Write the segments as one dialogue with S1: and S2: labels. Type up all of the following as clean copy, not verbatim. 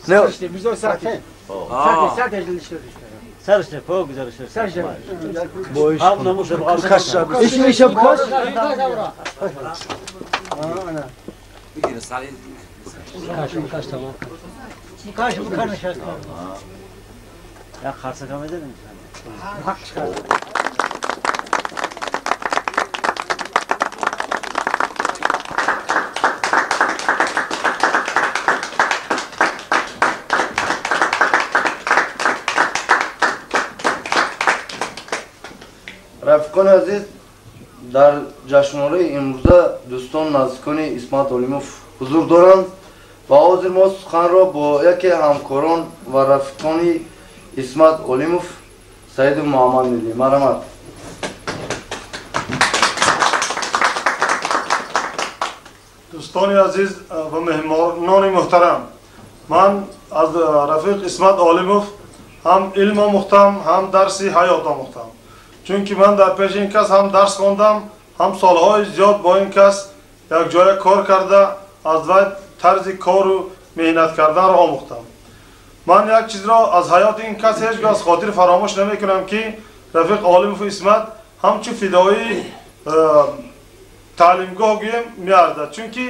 S1: نه
S2: سرش فوق گذاشته سرش
S1: باش
S2: هم نموش بقى
S1: خشب ايش بكاش
S3: بگیر سعی
S2: کاش تمام کاش بکنش یا خرسه کم میده
S4: رفقان عزیز در جشنواره امروزه دوستان نزدیکان اسمت علیموف حضور دارند و حاضر ما سخن را با یکی همکاران و رفقان اسمت علیموف سعید محمد می‌دهیم. مرحمت.
S5: دوستان عزیز و مهمانان محترم، من از رفیق اسمت علیموف هم علم آموختم هم درس حیات آموختم، چون که من در پیش این کس هم درس خواندم هم سالهای زیاد با این کس یک جای کار کرده از وی طرز کار و مهنت کردن را آموختم. من یک چیز را از حیات این کس هیچگاه از خاطر فراموش نمی کنم که رفیق علیموف اسمت همچون فدایی تعلیمگاه گویم میارده، چون که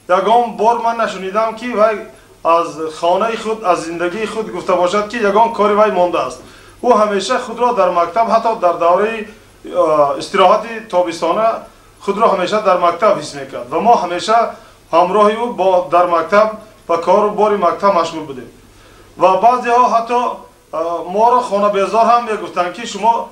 S5: یگان بار من نشنیدم که وی از خانه خود از زندگی خود گفته باشد که یگان کاری وی مانده است. او همیشه خود را در مکتب حتی در دوره استراحت تابستانه خود را همیشه در مکتب حس میکرد و ما همیشه همراه او با در مکتب و کار و بار مکتب مشغول بودیم و بعضی ها حتی ما را خانه بیزار هم میگفتند که شما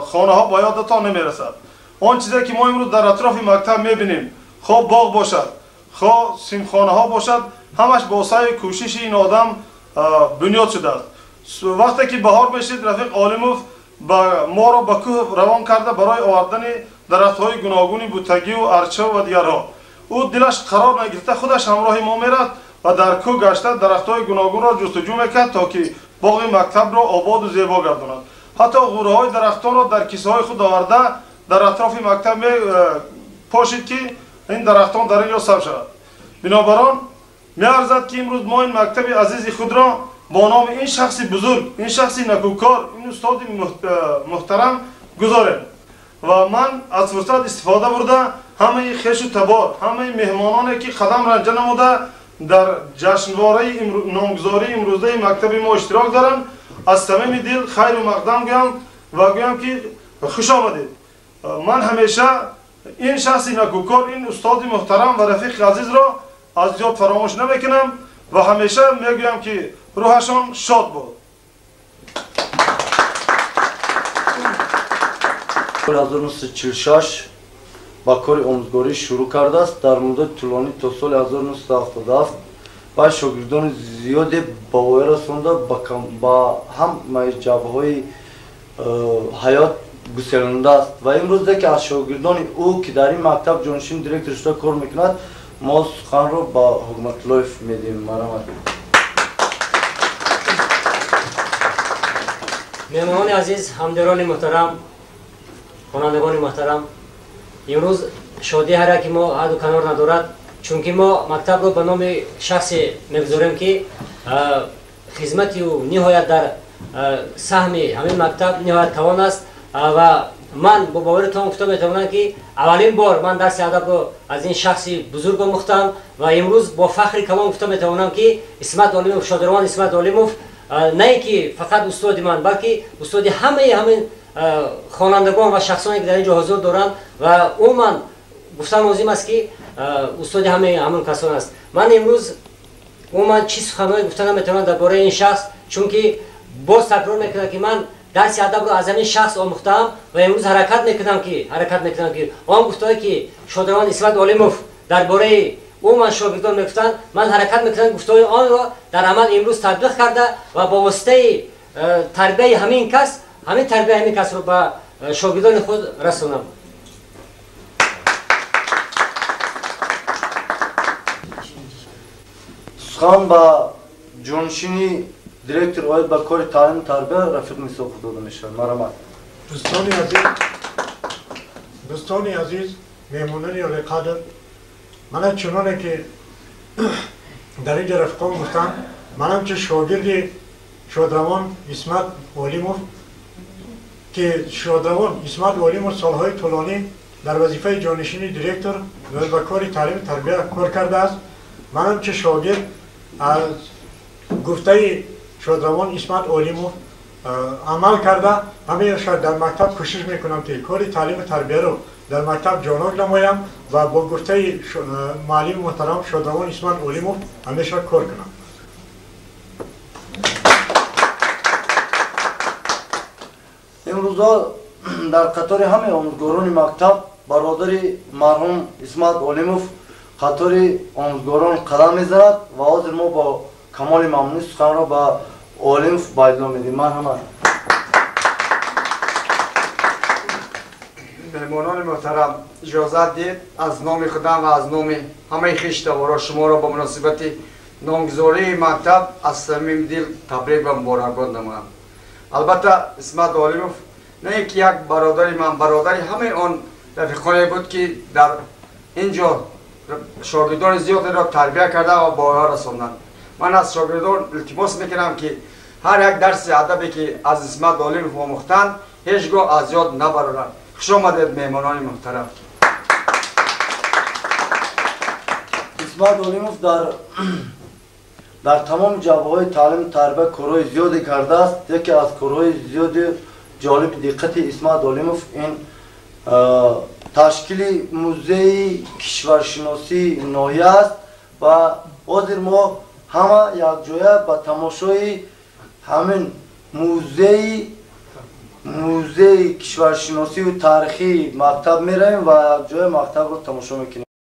S5: خانه ها با یادتان نمیرسد. آن چیزی که ما امروز در اطراف مکتب میبینیم، خواه باغ باشد خواه سیمخانه ها باشد، همش با سعی کوشش این آدم بنیاد شده است. وقتی که بهار میشید رفیق علیموف ما را به کوه روان کرده برای آوردن درخت های گوناگون بوتگی و ارچه و دیگرها. او دلش قرار نگرفته خودش همراه ما میرد و در کوه گشته درخت های گوناگون را جستجو میکرد تا که باغ مکتب را آباد و زیبا گرداند. حتی غوره های درختان را در کیسه های خود آورده در اطراف مکتب می پاشید که این درختان در اینجا سبز شود. بنابراین میارزد که امروز ما این مکتب عزیز خود را با نام این شخص بزرگ، این شخص نکوکار، این استاد محترم گذاریم و من از فرصت استفاده برده همه خیش و تبار، همه مهمانانی که قدم رنجه نموده در جشنواره نامگذاری امروزه مکتب ما اشتراک دارن از صمیم دل خیر و مقدم گویم و گویم که خوش آمدید. من همیشه این شخص نکوکار، این استاد محترم و رفیق عزیز را از یاد فراموش نمیکنم و همیشه میگویم که روحشان شاد بود.
S4: سال 1946 با کار آموزگاری شروع کرده است. در مدت طولانی تا سال 1977 با شاگردان زیادی با وی رسانده با هم جبهه‌های حیات گسترانده است و امروز که از شاگردان او که در این مکتب جانشین دیرکتور شده کار میکند ما سخن را با حکمت لایف میدیم. مرحمت.
S6: مهمان عزیز، همدران محترم، خوانندگان محترم، امروز شادی هر که ما حد و کنار ندارد، چون که ما مکتب رو به نام شخصی میگذاریم که خدمتی و نهایت در سهم همین مکتب نهایت توان است و من با باورتان گفته میتوانم که اولین بار من درس ادب رو از این شخصی بزرگ آموختم و امروز با فخر کلام گفته میتوانم که اسمت علیموف، شادروان اسمت علیموف نه که فقط استاد من بلکه استاد همین خوانندگان و شخصانی که در اینجا حضور دارند و عموما گفتم لازم است که استاد همین کسان است. من امروز عموما چی سخنانی گفتن میتوانم درباره این شخص، چون که باز تکرار میکنم که من درس ادب رو از این شخص آموختم و امروز حرکت میکنم که آن گفتایی که شادروان اسمت علیموف درباره او من شاگردان میگفتن، من حرکت میکنم گفتای آن را در عمل امروز تطبیق کرده و با واسطه تربیه همین کس رو به شاگردان خود رسونم.
S4: سخن با جانشینی دیرکتور آید با کار تعلیم تربیه رفیق میساق داده میشه. مرحمت.
S7: دوستانی عزیز، مهمونان علی قدر، من چنانه که در اینجا رفقان گفتن منم که شاگرد شادروان اسمت علیموف که شادروان اسمت علیموف سالهای طولانی در وظیفه جانشین دیرکتور و کار تعلیم تربیت کار کرده است. منم که شاگرد از گفته شادروان اسمت علیموف عمل کرده، همیشه در مکتب کوشش میکنم که کار تعلیم تربیت رو در مکتب جانب نمایم و با گفته معلم محترم شادروان اسمت علیموف همیشه کار کنم.
S4: امروزا در قطار همه آموزگاران مکتب برادر مرحوم اسمت علیموف قطار آموزگاران قدم میزند و حاضر ما با کمال ممنونی سخن را به علیموف بایدلا میدیم. مرحمت.
S8: مهمانان محترم، اجازت دید از نام خودم و از نام همه خویشاوندان شما را با مناسبت نامگذاری مکتب از صمیم دل تبریک و مبارکباد نمایم. البته اسمت علیموف نه یک برادر من، برادر همه آن رفیقانی بود که در اینجا شاگردان زیادی را تربیت کرده و بالا رساندند. من از شاگردان التماس میکنم که هر یک درس ادبی که از اسمت علیموف آموختند هیچگاه از یاد نبرند. خوش آمدید مهمانان محترم.
S4: اسمت علیموف در تمام جبهه‌های تعلیم تربیت کارهای زیادی کرده است. یکی از کارهای زیادی جالب دقت اسمت علیموف این تشکیل موزه کشورشناسی ناحیه است و حاضر ما همه یک جایه به تماشای همین موزه کشورشناسی و تاریخی مکتب میرویم و یک جای مکتب رو تماشا میکنیم.